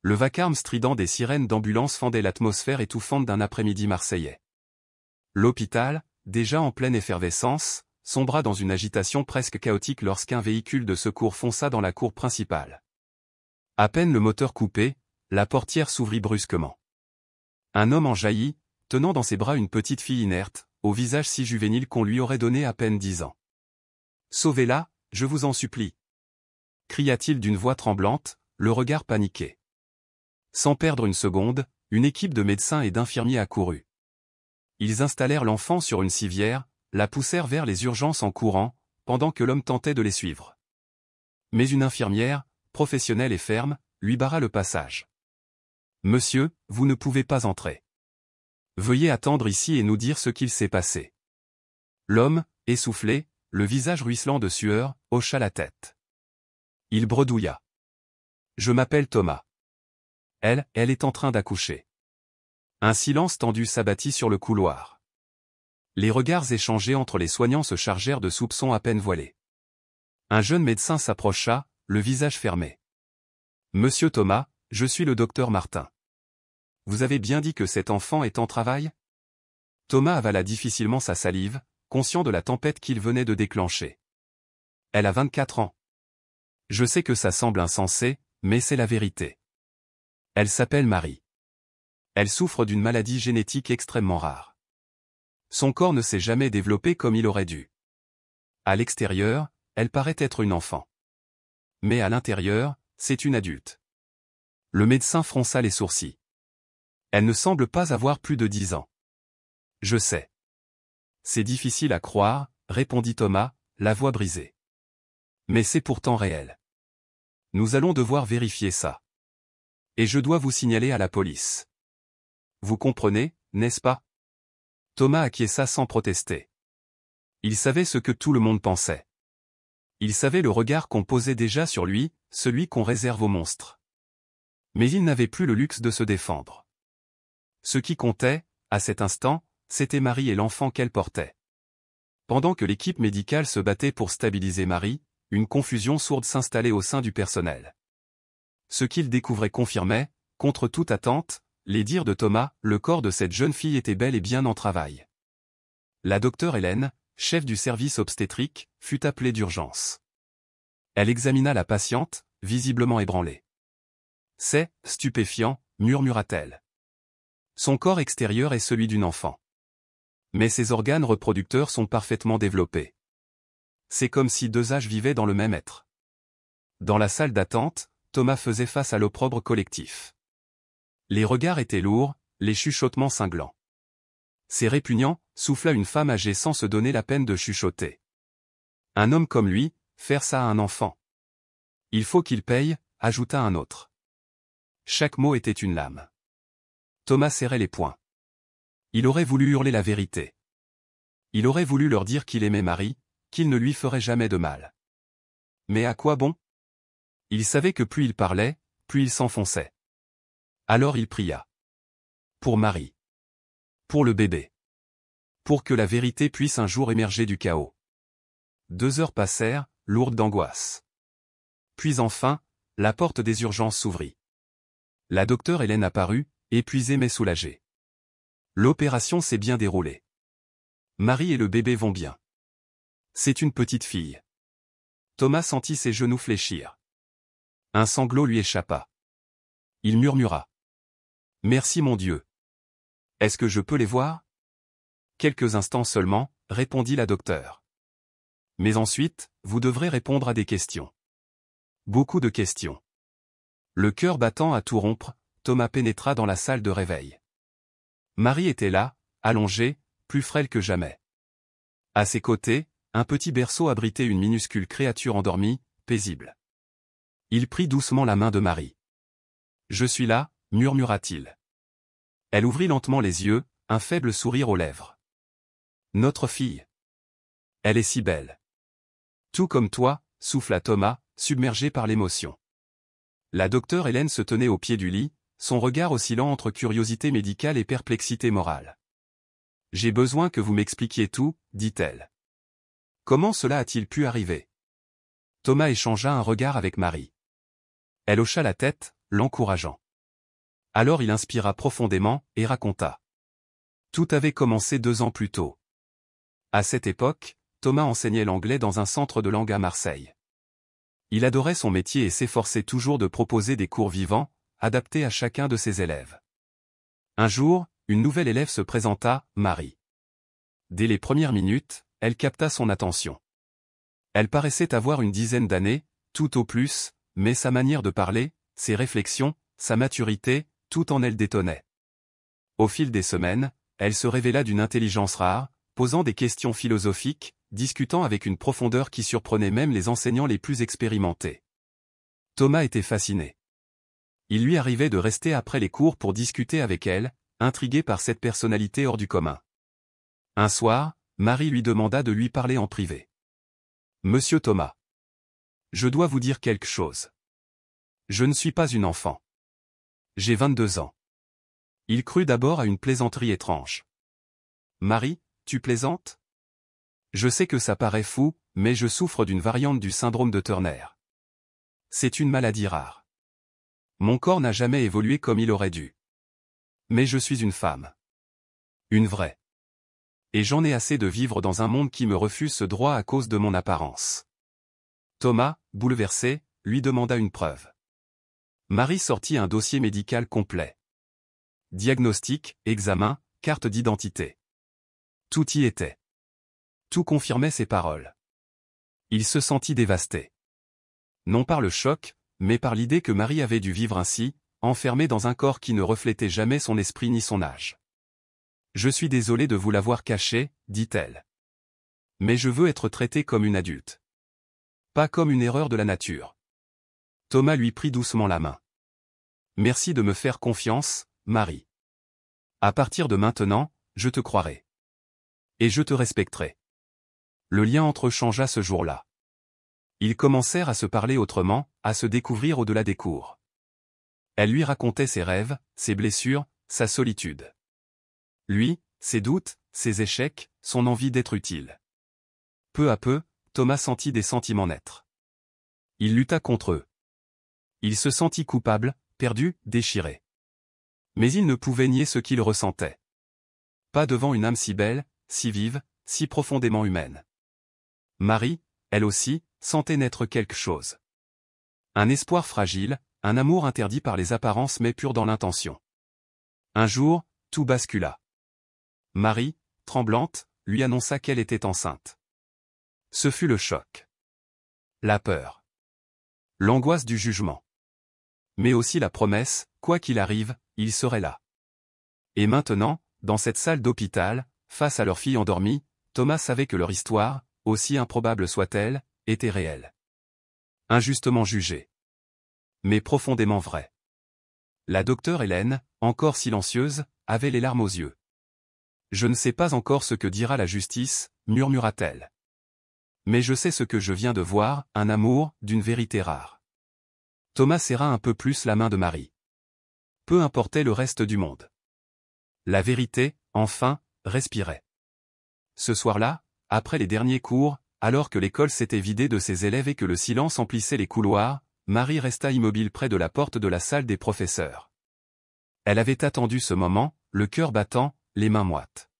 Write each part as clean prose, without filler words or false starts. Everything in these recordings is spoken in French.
Le vacarme strident des sirènes d'ambulance fendait l'atmosphère étouffante d'un après-midi marseillais. L'hôpital, déjà en pleine effervescence, sombra dans une agitation presque chaotique lorsqu'un véhicule de secours fonça dans la cour principale. À peine le moteur coupé, la portière s'ouvrit brusquement. Un homme en jaillit, tenant dans ses bras une petite fille inerte, au visage si juvénile qu'on lui aurait donné à peine 10 ans. « Sauvez-la, je vous en supplie !» cria-t-il d'une voix tremblante, le regard paniqué. Sans perdre une seconde, une équipe de médecins et d'infirmiers accourut. Ils installèrent l'enfant sur une civière, la poussèrent vers les urgences en courant, pendant que l'homme tentait de les suivre. Mais une infirmière, professionnelle et ferme, lui barra le passage. « Monsieur, vous ne pouvez pas entrer. Veuillez attendre ici et nous dire ce qu'il s'est passé. » L'homme, essoufflé, le visage ruisselant de sueur, hocha la tête. Il bredouilla. « Je m'appelle Thomas. Elle est en train d'accoucher. » Un silence tendu s'abattit sur le couloir. Les regards échangés entre les soignants se chargèrent de soupçons à peine voilés. Un jeune médecin s'approcha, le visage fermé. « Monsieur Thomas, je suis le docteur Martin. Vous avez bien dit que cet enfant est en travail ?» Thomas avala difficilement sa salive, conscient de la tempête qu'il venait de déclencher. « Elle a 24 ans. Je sais que ça semble insensé, mais c'est la vérité. Elle s'appelle Marie. Elle souffre d'une maladie génétique extrêmement rare. Son corps ne s'est jamais développé comme il aurait dû. À l'extérieur, elle paraît être une enfant. Mais à l'intérieur, c'est une adulte. » Le médecin fronça les sourcils. « Elle ne semble pas avoir plus de 10 ans. »« Je sais. »« C'est difficile à croire, » répondit Thomas, la voix brisée. « Mais c'est pourtant réel. Nous allons devoir vérifier ça. Et je dois vous signaler à la police. Vous comprenez, n'est-ce pas ?» Thomas acquiesça sans protester. Il savait ce que tout le monde pensait. Il savait le regard qu'on posait déjà sur lui, celui qu'on réserve aux monstres. Mais il n'avait plus le luxe de se défendre. Ce qui comptait, à cet instant, c'était Marie et l'enfant qu'elle portait. Pendant que l'équipe médicale se battait pour stabiliser Marie, une confusion sourde s'installait au sein du personnel. Ce qu'il découvrait confirmait, contre toute attente, les dires de Thomas, le corps de cette jeune fille était bel et bien en travail. La docteure Hélène, chef du service obstétrique, fut appelée d'urgence. Elle examina la patiente, visiblement ébranlée. « C'est stupéfiant, » murmura-t-elle. Son corps extérieur est celui d'une enfant. Mais ses organes reproducteurs sont parfaitement développés. C'est comme si deux âges vivaient dans le même être. Dans la salle d'attente, Thomas faisait face à l'opprobre collectif. Les regards étaient lourds, les chuchotements cinglants. « C'est répugnant », souffla une femme âgée sans se donner la peine de chuchoter. « Un homme comme lui, faire ça à un enfant. Il faut qu'il paye », ajouta un autre. Chaque mot était une lame. Thomas serrait les poings. Il aurait voulu hurler la vérité. Il aurait voulu leur dire qu'il aimait Marie, qu'il ne lui ferait jamais de mal. Mais à quoi bon? Il savait que plus il parlait, plus il s'enfonçait. Alors il pria. Pour Marie. Pour le bébé. Pour que la vérité puisse un jour émerger du chaos. 2 heures passèrent, lourdes d'angoisse. Puis enfin, la porte des urgences s'ouvrit. La docteure Hélène apparut, épuisée mais soulagée. L'opération s'est bien déroulée. Marie et le bébé vont bien. C'est une petite fille. Thomas sentit ses genoux fléchir. Un sanglot lui échappa. Il murmura. « Merci mon Dieu. Est-ce que je peux les voir ?» Quelques instants seulement, répondit la docteure. Mais ensuite, vous devrez répondre à des questions. Beaucoup de questions. Le cœur battant à tout rompre, Thomas pénétra dans la salle de réveil. Marie était là, allongée, plus frêle que jamais. À ses côtés, un petit berceau abritait une minuscule créature endormie, paisible. Il prit doucement la main de Marie. « Je suis là », murmura-t-il. Elle ouvrit lentement les yeux, un faible sourire aux lèvres. « Notre fille. Elle est si belle. »« Tout comme toi », souffla Thomas, submergé par l'émotion. La docteure Hélène se tenait au pied du lit, son regard oscillant entre curiosité médicale et perplexité morale. « J'ai besoin que vous m'expliquiez tout », dit-elle. « Comment cela a-t-il pu arriver ?» Thomas échangea un regard avec Marie. Elle hocha la tête, l'encourageant. Alors il inspira profondément, et raconta. Tout avait commencé 2 ans plus tôt. À cette époque, Thomas enseignait l'anglais dans un centre de langue à Marseille. Il adorait son métier et s'efforçait toujours de proposer des cours vivants, adaptés à chacun de ses élèves. Un jour, une nouvelle élève se présenta, Marie. Dès les premières minutes, elle capta son attention. Elle paraissait avoir une dizaine d'années, tout au plus, mais sa manière de parler, ses réflexions, sa maturité, tout en elle détonnait. Au fil des semaines, elle se révéla d'une intelligence rare, posant des questions philosophiques, discutant avec une profondeur qui surprenait même les enseignants les plus expérimentés. Thomas était fasciné. Il lui arrivait de rester après les cours pour discuter avec elle, intrigué par cette personnalité hors du commun. Un soir, Marie lui demanda de lui parler en privé. « Monsieur Thomas. Je dois vous dire quelque chose. Je ne suis pas une enfant. J'ai 22 ans. » Il crut d'abord à une plaisanterie étrange. « Marie, tu plaisantes ? Je sais que ça paraît fou, mais je souffre d'une variante du syndrome de Turner. C'est une maladie rare. Mon corps n'a jamais évolué comme il aurait dû. Mais je suis une femme. Une vraie. Et j'en ai assez de vivre dans un monde qui me refuse ce droit à cause de mon apparence. » Thomas, bouleversé, lui demanda une preuve. Marie sortit un dossier médical complet. Diagnostic, examen, carte d'identité. Tout y était. Tout confirmait ses paroles. Il se sentit dévasté. Non par le choc, mais par l'idée que Marie avait dû vivre ainsi, enfermée dans un corps qui ne reflétait jamais son esprit ni son âge. « Je suis désolée de vous l'avoir caché, dit-elle. Mais je veux être traitée comme une adulte. Pas comme une erreur de la nature. » Thomas lui prit doucement la main. « Merci de me faire confiance, Marie. À partir de maintenant, je te croirai. Et je te respecterai. » Le lien entre eux changea ce jour-là. Ils commencèrent à se parler autrement, à se découvrir au-delà des cours. Elle lui racontait ses rêves, ses blessures, sa solitude. Lui, ses doutes, ses échecs, son envie d'être utile. Peu à peu, Thomas sentit des sentiments naître. Il lutta contre eux. Il se sentit coupable, perdu, déchiré. Mais il ne pouvait nier ce qu'il ressentait. Pas devant une âme si belle, si vive, si profondément humaine. Marie, elle aussi, sentait naître quelque chose. Un espoir fragile, un amour interdit par les apparences mais pur dans l'intention. Un jour, tout bascula. Marie, tremblante, lui annonça qu'elle était enceinte. Ce fut le choc. La peur. L'angoisse du jugement. Mais aussi la promesse, quoi qu'il arrive, il serait là. Et maintenant, dans cette salle d'hôpital, face à leur fille endormie, Thomas savait que leur histoire, aussi improbable soit-elle, était réelle. Injustement jugée. Mais profondément vraie. La docteure Hélène, encore silencieuse, avait les larmes aux yeux. « Je ne sais pas encore ce que dira la justice, murmura-t-elle. Mais je sais ce que je viens de voir, un amour, d'une vérité rare. » Thomas serra un peu plus la main de Marie. Peu importait le reste du monde. La vérité, enfin, respirait. Ce soir-là, après les derniers cours, alors que l'école s'était vidée de ses élèves et que le silence emplissait les couloirs, Marie resta immobile près de la porte de la salle des professeurs. Elle avait attendu ce moment, le cœur battant, les mains moites.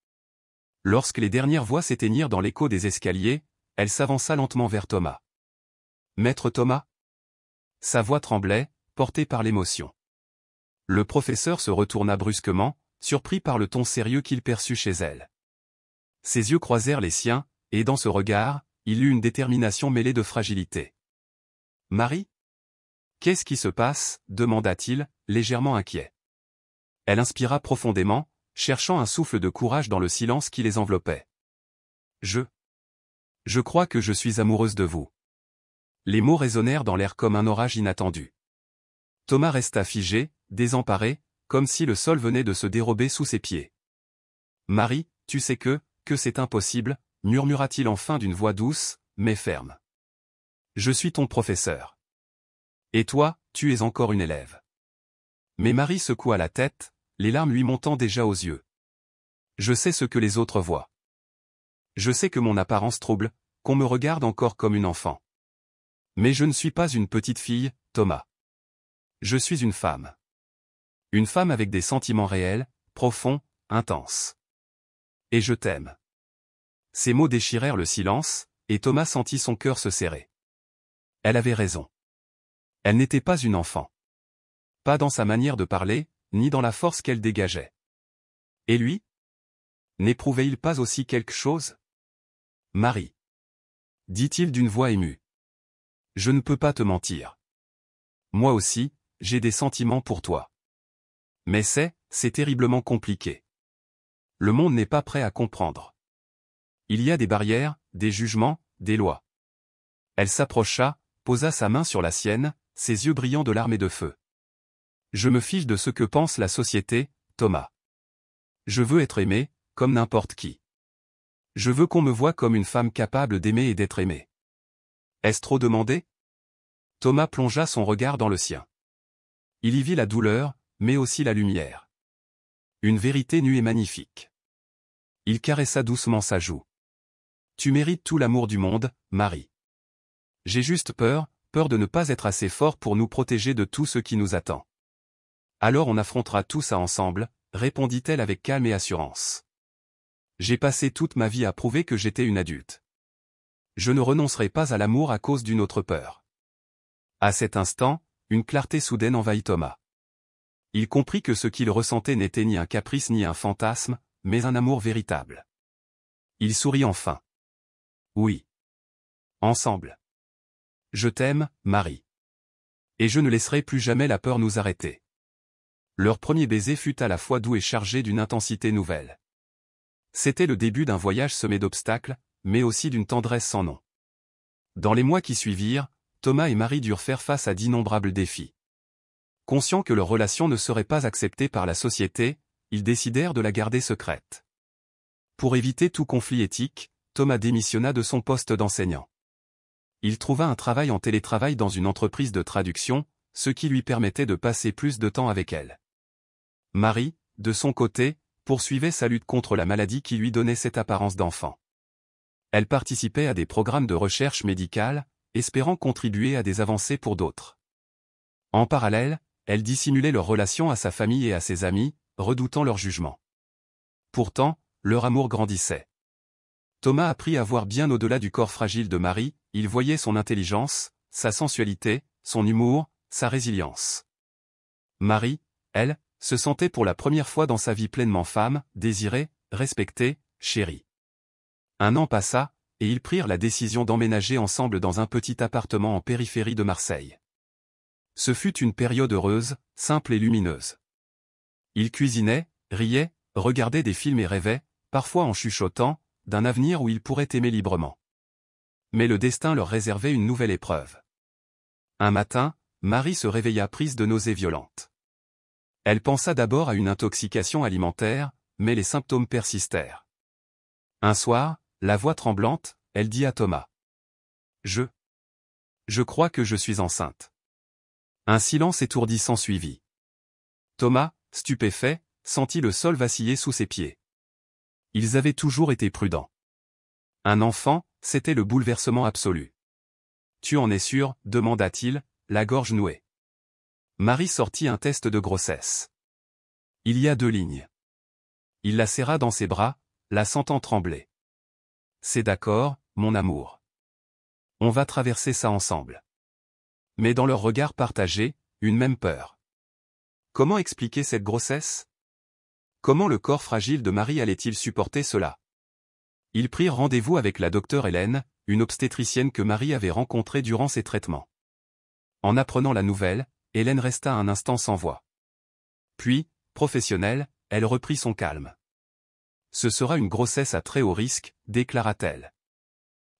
Lorsque les dernières voix s'éteignirent dans l'écho des escaliers, elle s'avança lentement vers Thomas. « Maître Thomas ?» Sa voix tremblait, portée par l'émotion. Le professeur se retourna brusquement, surpris par le ton sérieux qu'il perçut chez elle. Ses yeux croisèrent les siens, et dans ce regard, il eut une détermination mêlée de fragilité. « Marie ? Qu'est-ce qui se passe ?» demanda-t-il, légèrement inquiet. Elle inspira profondément, cherchant un souffle de courage dans le silence qui les enveloppait. « Je crois que je suis amoureuse de vous. » Les mots résonnèrent dans l'air comme un orage inattendu. Thomas resta figé, désemparé, comme si le sol venait de se dérober sous ses pieds. « Marie, tu sais que c'est impossible, » murmura-t-il enfin d'une voix douce, mais ferme. « Je suis ton professeur. Et toi, tu es encore une élève. » Mais Marie secoua la tête, les larmes lui montant déjà aux yeux. « Je sais ce que les autres voient. Je sais que mon apparence trouble, qu'on me regarde encore comme une enfant. Mais je ne suis pas une petite fille, Thomas. Je suis une femme. Une femme avec des sentiments réels, profonds, intenses. Et je t'aime. Ces mots déchirèrent le silence, et Thomas sentit son cœur se serrer. Elle avait raison. Elle n'était pas une enfant. Pas dans sa manière de parler, ni dans la force qu'elle dégageait. Et lui? N'éprouvait-il pas aussi quelque chose? Marie. Dit-il d'une voix émue. Je ne peux pas te mentir. Moi aussi, j'ai des sentiments pour toi. Mais c'est terriblement compliqué. Le monde n'est pas prêt à comprendre. Il y a des barrières, des jugements, des lois. Elle s'approcha, posa sa main sur la sienne, ses yeux brillants de larmes et de feu. Je me fiche de ce que pense la société, Thomas. Je veux être aimé, comme n'importe qui. Je veux qu'on me voie comme une femme capable d'aimer et d'être aimée. Est-ce trop demandé? Thomas plongea son regard dans le sien. Il y vit la douleur, mais aussi la lumière. Une vérité nue et magnifique. Il caressa doucement sa joue. Tu mérites tout l'amour du monde, Marie. J'ai juste peur de ne pas être assez fort pour nous protéger de tout ce qui nous attend. Alors on affrontera tout ça ensemble, répondit-elle avec calme et assurance. J'ai passé toute ma vie à prouver que j'étais une adulte. Je ne renoncerai pas à l'amour à cause d'une autre peur. À cet instant, une clarté soudaine envahit Thomas. Il comprit que ce qu'il ressentait n'était ni un caprice ni un fantasme, mais un amour véritable. Il sourit enfin. Oui. Ensemble. Je t'aime, Marie. Et je ne laisserai plus jamais la peur nous arrêter. Leur premier baiser fut à la fois doux et chargé d'une intensité nouvelle. C'était le début d'un voyage semé d'obstacles, mais aussi d'une tendresse sans nom. Dans les mois qui suivirent, Thomas et Marie durent faire face à d'innombrables défis. Conscients que leur relation ne serait pas acceptée par la société, ils décidèrent de la garder secrète. Pour éviter tout conflit éthique, Thomas démissionna de son poste d'enseignant. Il trouva un travail en télétravail dans une entreprise de traduction, ce qui lui permettait de passer plus de temps avec elle. Marie, de son côté, poursuivait sa lutte contre la maladie qui lui donnait cette apparence d'enfant. Elle participait à des programmes de recherche médicale, espérant contribuer à des avancées pour d'autres. En parallèle, elle dissimulait leur relation à sa famille et à ses amis, redoutant leur jugement. Pourtant, leur amour grandissait. Thomas apprit à voir bien au-delà du corps fragile de Marie, il voyait son intelligence, sa sensualité, son humour, sa résilience. Marie, elle, se sentait pour la première fois dans sa vie pleinement femme, désirée, respectée, chérie. Un an passa, et ils prirent la décision d'emménager ensemble dans un petit appartement en périphérie de Marseille. Ce fut une période heureuse, simple et lumineuse. Ils cuisinaient, riaient, regardaient des films et rêvaient, parfois en chuchotant, d'un avenir où ils pourraient aimer librement. Mais le destin leur réservait une nouvelle épreuve. Un matin, Marie se réveilla prise de nausées violentes. Elle pensa d'abord à une intoxication alimentaire, mais les symptômes persistèrent. Un soir, la voix tremblante, elle dit à Thomas. Je crois que je suis enceinte. Un silence étourdissant suivit. Thomas, stupéfait, sentit le sol vaciller sous ses pieds. Ils avaient toujours été prudents. Un enfant, c'était le bouleversement absolu. Tu en es sûr, demanda-t-il, la gorge nouée. Marie sortit un test de grossesse. Il y a 2 lignes. Il la serra dans ses bras, la sentant trembler. C'est d'accord, mon amour. On va traverser ça ensemble. Mais dans leur regard partagé, une même peur. Comment expliquer cette grossesse? Comment le corps fragile de Marie allait-il supporter cela? Ils prirent rendez-vous avec la docteure Hélène, une obstétricienne que Marie avait rencontrée durant ses traitements. En apprenant la nouvelle, Hélène resta un instant sans voix. Puis, professionnelle, elle reprit son calme. Ce sera une grossesse à très haut risque, déclara-t-elle.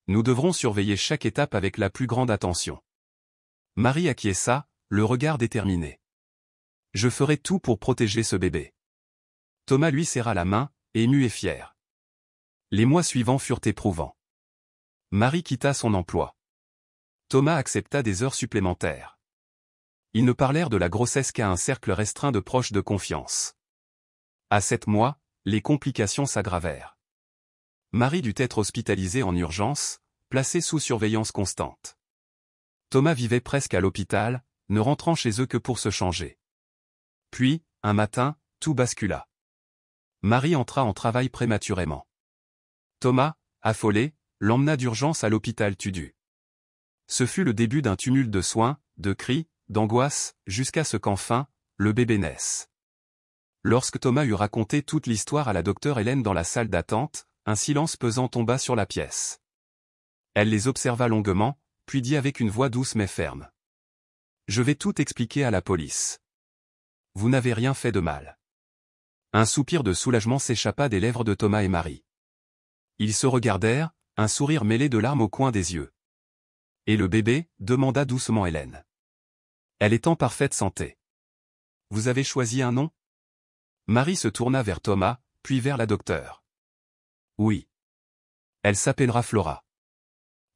Nous devrons surveiller chaque étape avec la plus grande attention. Marie acquiesça, le regard déterminé. Je ferai tout pour protéger ce bébé. Thomas lui serra la main, ému et fier. Les mois suivants furent éprouvants. Marie quitta son emploi. Thomas accepta des heures supplémentaires. Ils ne parlèrent de la grossesse qu'à un cercle restreint de proches de confiance. À 7 mois, les complications s'aggravèrent. Marie dut être hospitalisée en urgence, placée sous surveillance constante. Thomas vivait presque à l'hôpital, ne rentrant chez eux que pour se changer. Puis, un matin, tout bascula. Marie entra en travail prématurément. Thomas, affolé, l'emmena d'urgence à l'hôpital Tudu. Ce fut le début d'un tumulte de soins, de cris, d'angoisse, jusqu'à ce qu'enfin, le bébé naisse. Lorsque Thomas eut raconté toute l'histoire à la docteure Hélène dans la salle d'attente, un silence pesant tomba sur la pièce. Elle les observa longuement, puis dit avec une voix douce mais ferme. « Je vais tout expliquer à la police. Vous n'avez rien fait de mal. » Un soupir de soulagement s'échappa des lèvres de Thomas et Marie. Ils se regardèrent, un sourire mêlé de larmes au coin des yeux. « Et le bébé ?» demanda doucement Hélène. « Elle est en parfaite santé. Vous avez choisi un nom ?» Marie se tourna vers Thomas, puis vers la docteure. « Oui. Elle s'appellera Flora.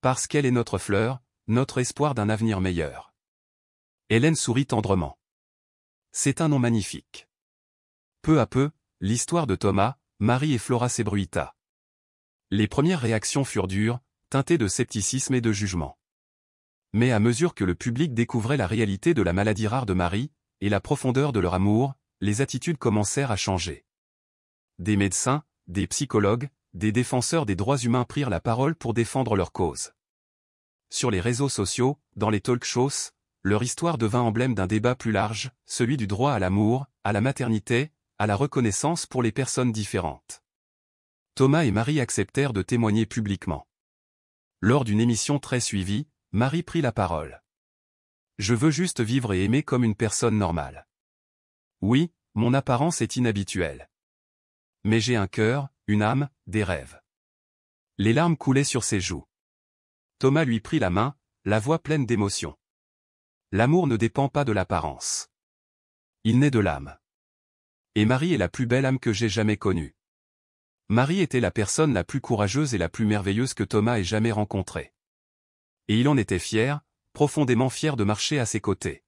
Parce qu'elle est notre fleur, notre espoir d'un avenir meilleur. » Hélène sourit tendrement. « C'est un nom magnifique. » Peu à peu, l'histoire de Thomas, Marie et Flora s'ébruita. Les premières réactions furent dures, teintées de scepticisme et de jugement. Mais à mesure que le public découvrait la réalité de la maladie rare de Marie, et la profondeur de leur amour, les attitudes commencèrent à changer. Des médecins, des psychologues, des défenseurs des droits humains prirent la parole pour défendre leur cause. Sur les réseaux sociaux, dans les talk-shows, leur histoire devint emblème d'un débat plus large, celui du droit à l'amour, à la maternité, à la reconnaissance pour les personnes différentes. Thomas et Marie acceptèrent de témoigner publiquement. Lors d'une émission très suivie, Marie prit la parole. « Je veux juste vivre et aimer comme une personne normale. Oui, mon apparence est inhabituelle. Mais j'ai un cœur, une âme, des rêves. » Les larmes coulaient sur ses joues. Thomas lui prit la main, la voix pleine d'émotion. « L'amour ne dépend pas de l'apparence. Il naît de l'âme. Et Marie est la plus belle âme que j'ai jamais connue. » Marie était la personne la plus courageuse et la plus merveilleuse que Thomas ait jamais rencontrée. Et il en était fier, profondément fier de marcher à ses côtés.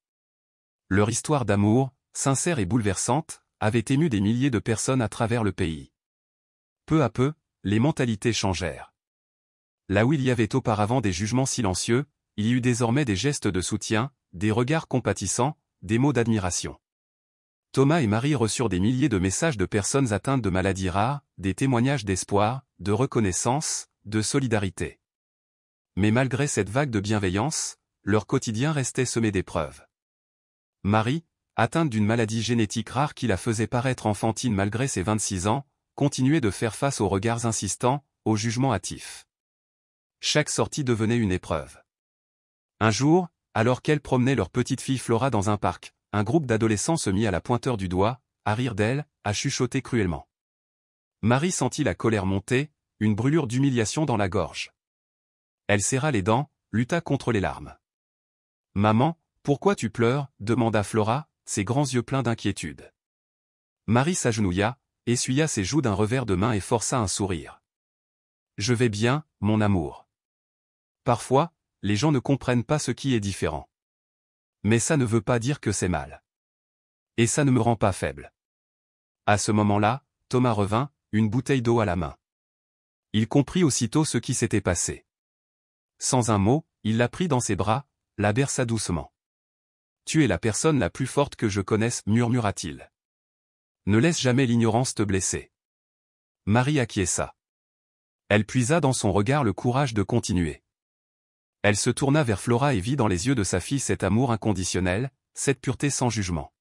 Leur histoire d'amour, sincère et bouleversante, avait ému des milliers de personnes à travers le pays. Peu à peu, les mentalités changèrent. Là où il y avait auparavant des jugements silencieux, il y eut désormais des gestes de soutien, des regards compatissants, des mots d'admiration. Thomas et Marie reçurent des milliers de messages de personnes atteintes de maladies rares, des témoignages d'espoir, de reconnaissance, de solidarité. Mais malgré cette vague de bienveillance, leur quotidien restait semé d'épreuves. Marie, atteinte d'une maladie génétique rare qui la faisait paraître enfantine malgré ses 26 ans, continuait de faire face aux regards insistants, aux jugements hâtifs. Chaque sortie devenait une épreuve. Un jour, alors qu'elles promenaient leur petite fille Flora dans un parc, un groupe d'adolescents se mit à la pointeur du doigt, à rire d'elle, à chuchoter cruellement. Marie sentit la colère monter, une brûlure d'humiliation dans la gorge. Elle serra les dents, lutta contre les larmes. « Maman, pourquoi tu pleures ?» demanda Flora, ses grands yeux pleins d'inquiétude. Marie s'agenouilla, essuya ses joues d'un revers de main et força un sourire. « Je vais bien, mon amour. Parfois, les gens ne comprennent pas ce qui est différent. Mais ça ne veut pas dire que c'est mal. Et ça ne me rend pas faible. » À ce moment-là, Thomas revint, une bouteille d'eau à la main. Il comprit aussitôt ce qui s'était passé. Sans un mot, il la prit dans ses bras, la berça doucement. « Tu es la personne la plus forte que je connaisse, » murmura-t-il. « Ne laisse jamais l'ignorance te blesser. » Marie acquiesça. Elle puisa dans son regard le courage de continuer. Elle se tourna vers Flora et vit dans les yeux de sa fille cet amour inconditionnel, cette pureté sans jugement.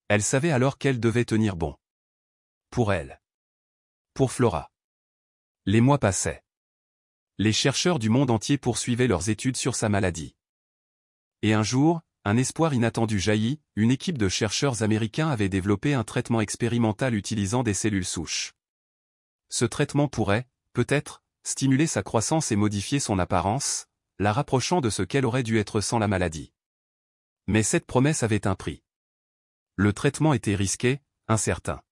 Elle savait alors qu'elle devait tenir bon. Pour elle. Pour Flora. Les mois passaient. Les chercheurs du monde entier poursuivaient leurs études sur sa maladie. Et un jour, un espoir inattendu jaillit, une équipe de chercheurs américains avait développé un traitement expérimental utilisant des cellules souches. Ce traitement pourrait, peut-être, stimuler sa croissance et modifier son apparence, la rapprochant de ce qu'elle aurait dû être sans la maladie. Mais cette promesse avait un prix. Le traitement était risqué, incertain.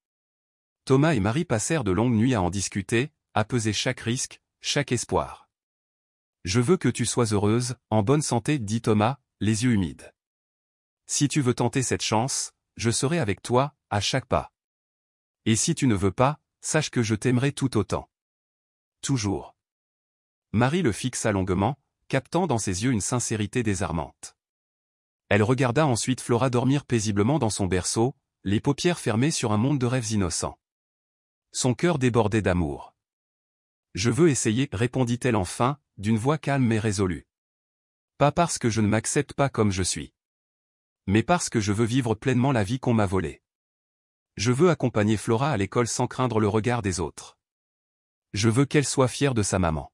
Thomas et Marie passèrent de longues nuits à en discuter, à peser chaque risque, chaque espoir. « Je veux que tu sois heureuse, en bonne santé, » dit Thomas, les yeux humides. « Si tu veux tenter cette chance, je serai avec toi, à chaque pas. Et si tu ne veux pas, sache que je t'aimerai tout autant. Toujours. » Marie le fixa longuement, captant dans ses yeux une sincérité désarmante. Elle regarda ensuite Flora dormir paisiblement dans son berceau, les paupières fermées sur un monde de rêves innocents. Son cœur débordait d'amour. « Je veux essayer, répondit-elle enfin, d'une voix calme mais résolue. Pas parce que je ne m'accepte pas comme je suis. Mais parce que je veux vivre pleinement la vie qu'on m'a volée. Je veux accompagner Flora à l'école sans craindre le regard des autres. Je veux qu'elle soit fière de sa maman. »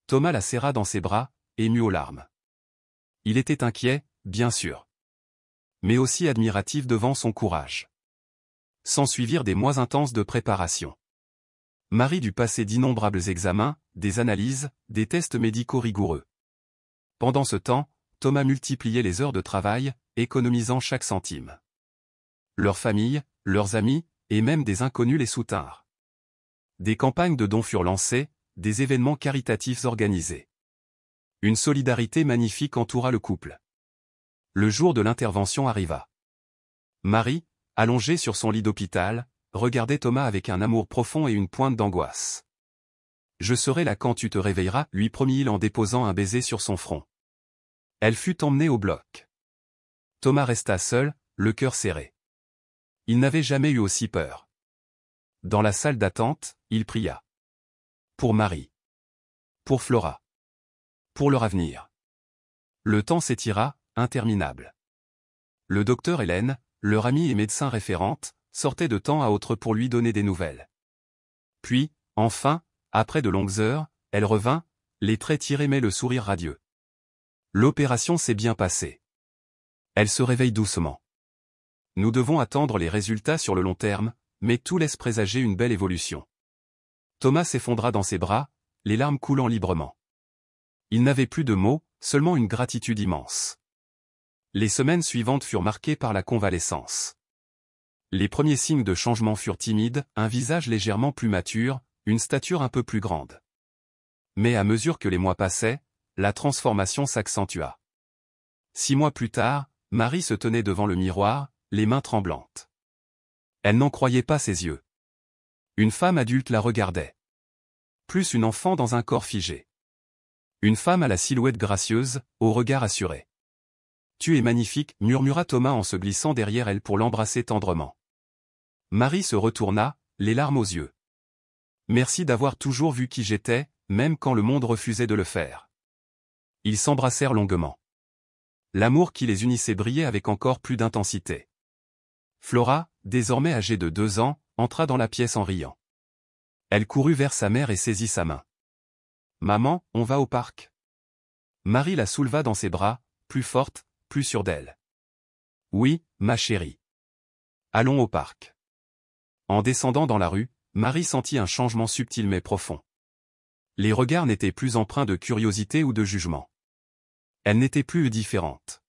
Thomas la serra dans ses bras, ému aux larmes. Il était inquiet, bien sûr. Mais aussi admiratif devant son courage. S'ensuivirent des mois intenses de préparation. Marie dut passer d'innombrables examens, des analyses, des tests médicaux rigoureux. Pendant ce temps, Thomas multipliait les heures de travail, économisant chaque centime. Leur famille, leurs amis, et même des inconnus les soutinrent. Des campagnes de dons furent lancées, des événements caritatifs organisés. Une solidarité magnifique entoura le couple. Le jour de l'intervention arriva. Marie, allongée sur son lit d'hôpital, regardait Thomas avec un amour profond et une pointe d'angoisse. « Je serai là quand tu te réveilleras, lui promit-il en déposant un baiser sur son front. Elle fut emmenée au bloc. Thomas resta seul, le cœur serré. Il n'avait jamais eu aussi peur. Dans la salle d'attente, il pria. Pour Marie. Pour Flora. Pour leur avenir. Le temps s'étira, interminable. Le docteur Hélène, leur amie et médecin référente, sortait de temps à autre pour lui donner des nouvelles. Puis, enfin, après de longues heures, elle revint, les traits tirés mais le sourire radieux. L'opération s'est bien passée. Elle se réveille doucement. Nous devons attendre les résultats sur le long terme, mais tout laisse présager une belle évolution. Thomas s'effondra dans ses bras, les larmes coulant librement. Il n'avait plus de mots, seulement une gratitude immense. Les semaines suivantes furent marquées par la convalescence. Les premiers signes de changement furent timides, un visage légèrement plus mature, une stature un peu plus grande. Mais à mesure que les mois passaient, la transformation s'accentua. 6 mois plus tard, Marie se tenait devant le miroir, les mains tremblantes. Elle n'en croyait pas ses yeux. Une femme adulte la regardait. Plus une enfant dans un corps figé. Une femme à la silhouette gracieuse, au regard assuré. « Tu es magnifique, murmura Thomas en se glissant derrière elle pour l'embrasser tendrement. Marie se retourna, les larmes aux yeux. Merci d'avoir toujours vu qui j'étais, même quand le monde refusait de le faire. Ils s'embrassèrent longuement. L'amour qui les unissait brillait avec encore plus d'intensité. Flora, désormais âgée de 2 ans, entra dans la pièce en riant. Elle courut vers sa mère et saisit sa main. « Maman, on va au parc. » Marie la souleva dans ses bras, plus forte, plus sûre d'elle. « Oui, ma chérie. Allons au parc. » En descendant dans la rue, Marie sentit un changement subtil mais profond. Les regards n'étaient plus empreints de curiosité ou de jugement. Elle n'était plus différente.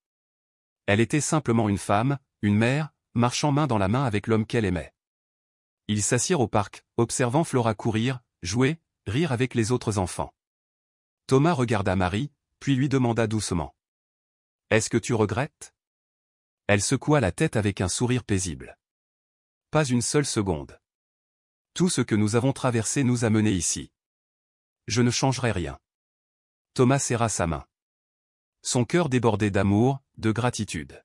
Elle était simplement une femme, une mère, marchant main dans la main avec l'homme qu'elle aimait. Ils s'assirent au parc, observant Flora courir, jouer, rire avec les autres enfants. Thomas regarda Marie, puis lui demanda doucement. « Est-ce que tu regrettes ?» Elle secoua la tête avec un sourire paisible. « Pas une seule seconde. Tout ce que nous avons traversé nous a menés ici. Je ne changerai rien. » Thomas serra sa main. Son cœur débordait d'amour, de gratitude.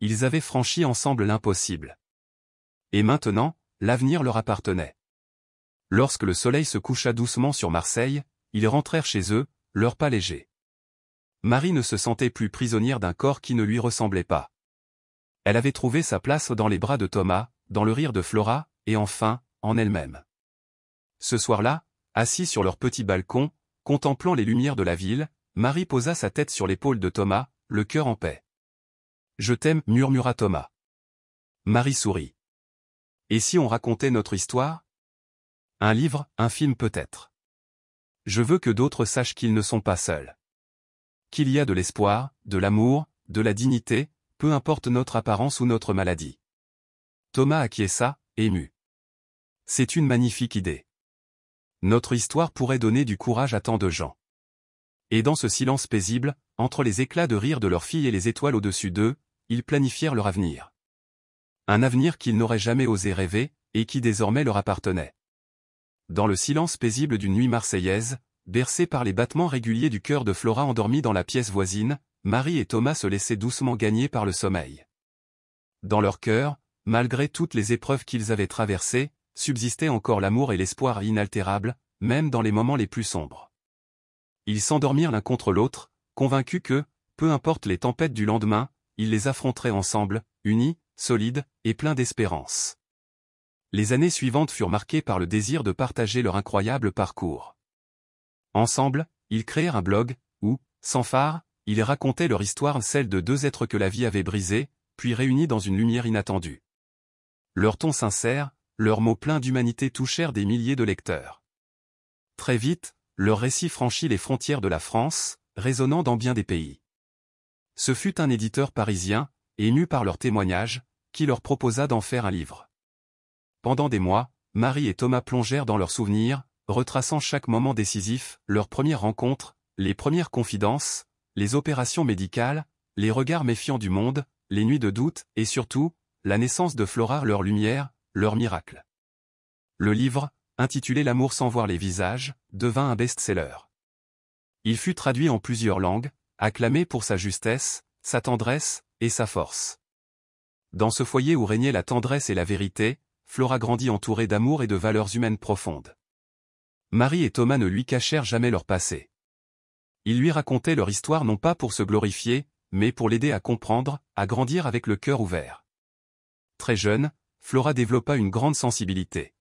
Ils avaient franchi ensemble l'impossible. Et maintenant, l'avenir leur appartenait. Lorsque le soleil se coucha doucement sur Marseille, ils rentrèrent chez eux, leurs pas légers. Marie ne se sentait plus prisonnière d'un corps qui ne lui ressemblait pas. Elle avait trouvé sa place dans les bras de Thomas, dans le rire de Flora, et enfin, en elle-même. Ce soir-là, assis sur leur petit balcon, contemplant les lumières de la ville, Marie posa sa tête sur l'épaule de Thomas, le cœur en paix. « Je t'aime, murmura Thomas. Marie sourit. « Et si on racontait notre histoire ? Un livre, un film peut-être. Je veux que d'autres sachent qu'ils ne sont pas seuls. Qu'il y a de l'espoir, de l'amour, de la dignité, peu importe notre apparence ou notre maladie. » Thomas acquiesça, ému. « C'est une magnifique idée. Notre histoire pourrait donner du courage à tant de gens. » Et dans ce silence paisible, entre les éclats de rire de leur fille et les étoiles au-dessus d'eux, ils planifièrent leur avenir. Un avenir qu'ils n'auraient jamais osé rêver, et qui désormais leur appartenait. Dans le silence paisible d'une nuit marseillaise, bercés par les battements réguliers du cœur de Flora endormie dans la pièce voisine, Marie et Thomas se laissaient doucement gagner par le sommeil. Dans leur cœur, malgré toutes les épreuves qu'ils avaient traversées, subsistait encore l'amour et l'espoir inaltérables, même dans les moments les plus sombres. Ils s'endormirent l'un contre l'autre, convaincus que, peu importe les tempêtes du lendemain, ils les affronteraient ensemble, unis, solides, et pleins d'espérance. Les années suivantes furent marquées par le désir de partager leur incroyable parcours. Ensemble, ils créèrent un blog, où, sans phare, ils racontaient leur histoire, celle de deux êtres que la vie avait brisés, puis réunis dans une lumière inattendue. Leur ton sincère, leurs mots pleins d'humanité touchèrent des milliers de lecteurs. Très vite, leur récit franchit les frontières de la France, résonnant dans bien des pays. Ce fut un éditeur parisien, ému par leurs témoignages, qui leur proposa d'en faire un livre. Pendant des mois, Marie et Thomas plongèrent dans leurs souvenirs, retraçant chaque moment décisif, leurs premières rencontres, les premières confidences, les opérations médicales, les regards méfiants du monde, les nuits de doute, et surtout, la naissance de Flora, leur lumière, leur miracle. Le livre, intitulé L'amour sans voir les visages, devint un best-seller. Il fut traduit en plusieurs langues, acclamé pour sa justesse, sa tendresse, et sa force. Dans ce foyer où régnait la tendresse et la vérité, Flora grandit entourée d'amour et de valeurs humaines profondes. Marie et Thomas ne lui cachèrent jamais leur passé. Ils lui racontaient leur histoire non pas pour se glorifier, mais pour l'aider à comprendre, à grandir avec le cœur ouvert. Très jeune, Flora développa une grande sensibilité.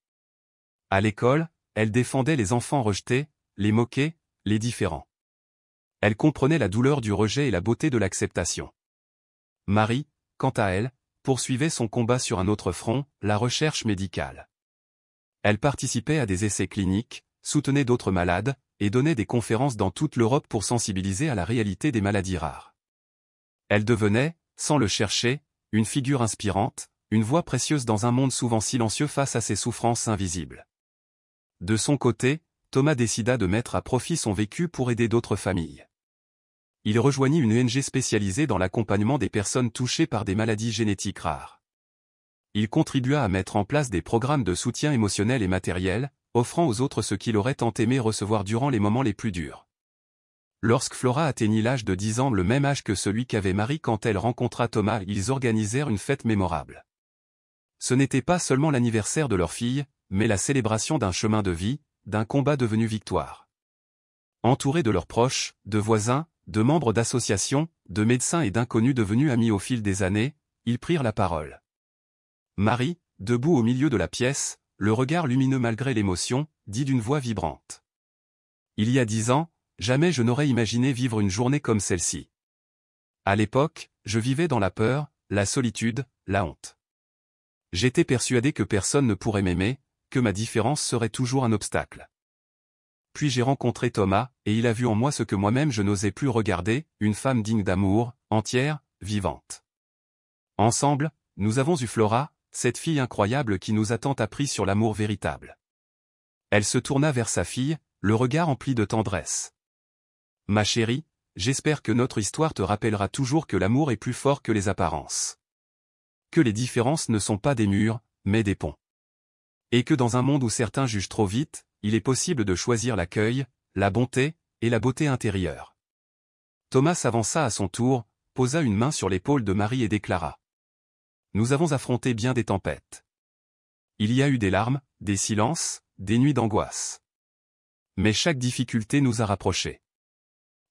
À l'école, elle défendait les enfants rejetés, les moqués, les différents. Elle comprenait la douleur du rejet et la beauté de l'acceptation. Marie, quant à elle, poursuivait son combat sur un autre front, la recherche médicale. Elle participait à des essais cliniques, soutenait d'autres malades, et donnait des conférences dans toute l'Europe pour sensibiliser à la réalité des maladies rares. Elle devenait, sans le chercher, une figure inspirante, une voix précieuse dans un monde souvent silencieux face à ses souffrances invisibles. De son côté, Thomas décida de mettre à profit son vécu pour aider d'autres familles. Il rejoignit une ONG spécialisée dans l'accompagnement des personnes touchées par des maladies génétiques rares. Il contribua à mettre en place des programmes de soutien émotionnel et matériel, offrant aux autres ce qu'il aurait tant aimé recevoir durant les moments les plus durs. Lorsque Flora atteignit l'âge de 10 ans, le même âge que celui qu'avait Marie quand elle rencontra Thomas, ils organisèrent une fête mémorable. Ce n'était pas seulement l'anniversaire de leur fille, mais la célébration d'un chemin de vie, d'un combat devenu victoire. Entourés de leurs proches, de voisins, de membres d'associations, de médecins et d'inconnus devenus amis au fil des années, ils prirent la parole. Marie, debout au milieu de la pièce, le regard lumineux malgré l'émotion, dit d'une voix vibrante. Il y a 10 ans, jamais je n'aurais imaginé vivre une journée comme celle-ci. À l'époque, je vivais dans la peur, la solitude, la honte. J'étais persuadé que personne ne pourrait m'aimer, que ma différence serait toujours un obstacle. Puis j'ai rencontré Thomas, et il a vu en moi ce que moi-même je n'osais plus regarder, une femme digne d'amour, entière, vivante. Ensemble, nous avons eu Flora, cette fille incroyable qui nous a tant appris sur l'amour véritable. Elle se tourna vers sa fille, le regard empli de tendresse. Ma chérie, j'espère que notre histoire te rappellera toujours que l'amour est plus fort que les apparences. Que les différences ne sont pas des murs, mais des ponts. Et que dans un monde où certains jugent trop vite, il est possible de choisir l'accueil, la bonté, et la beauté intérieure. Thomas s'avança à son tour, posa une main sur l'épaule de Marie et déclara. Nous avons affronté bien des tempêtes. Il y a eu des larmes, des silences, des nuits d'angoisse. Mais chaque difficulté nous a rapprochés.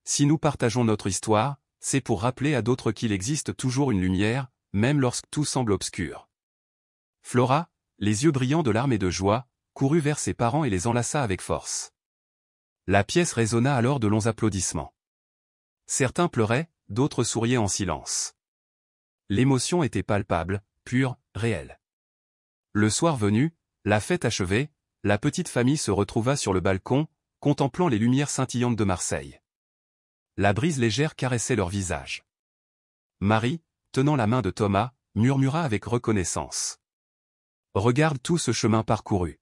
Si nous partageons notre histoire, c'est pour rappeler à d'autres qu'il existe toujours une lumière, même lorsque tout semble obscur. Flora, les yeux brillants de larmes et de joie, courut vers ses parents et les enlaça avec force. La pièce résonna alors de longs applaudissements. Certains pleuraient, d'autres souriaient en silence. L'émotion était palpable, pure, réelle. Le soir venu, la fête achevée, la petite famille se retrouva sur le balcon, contemplant les lumières scintillantes de Marseille. La brise légère caressait leurs visages. Marie, tenant la main de Thomas, murmura avec reconnaissance. « Regarde tout ce chemin parcouru. »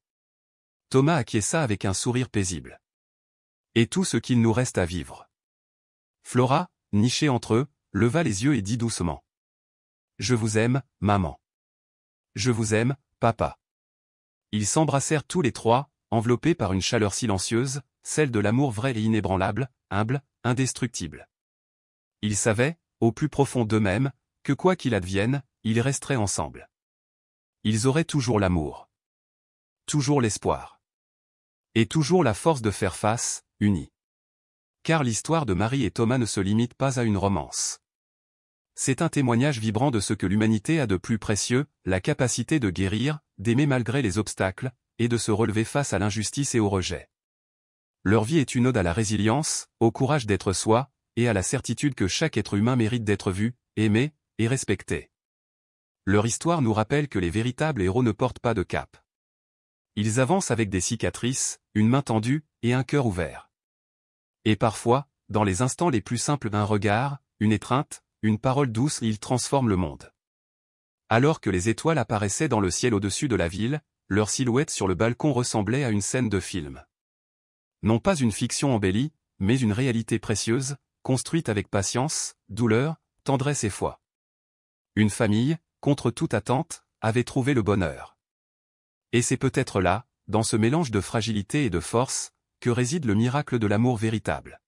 Thomas acquiesça avec un sourire paisible. « Et tout ce qu'il nous reste à vivre. » Flora, nichée entre eux, leva les yeux et dit doucement. « Je vous aime, maman. Je vous aime, papa. » Ils s'embrassèrent tous les trois, enveloppés par une chaleur silencieuse, celle de l'amour vrai et inébranlable, humble, indestructible. Ils savaient, au plus profond d'eux-mêmes, que quoi qu'il advienne, ils resteraient ensemble. ils auraient toujours l'amour. Toujours l'espoir. Et toujours la force de faire face, unis. Car l'histoire de Marie et Thomas ne se limite pas à une romance. C'est un témoignage vibrant de ce que l'humanité a de plus précieux, la capacité de guérir, d'aimer malgré les obstacles, et de se relever face à l'injustice et au rejet. Leur vie est une ode à la résilience, au courage d'être soi, et à la certitude que chaque être humain mérite d'être vu, aimé, et respecté. Leur histoire nous rappelle que les véritables héros ne portent pas de cape. Ils avancent avec des cicatrices, une main tendue, et un cœur ouvert. Et parfois, dans les instants les plus simples d'un regard, une étreinte, une parole douce, ils transforment le monde. Alors que les étoiles apparaissaient dans le ciel au-dessus de la ville, leur silhouette sur le balcon ressemblait à une scène de film. Non pas une fiction embellie, mais une réalité précieuse, construite avec patience, douleur, tendresse et foi. Une famille, contre toute attente, avait trouvé le bonheur. Et c'est peut-être là, dans ce mélange de fragilité et de force, que réside le miracle de l'amour véritable.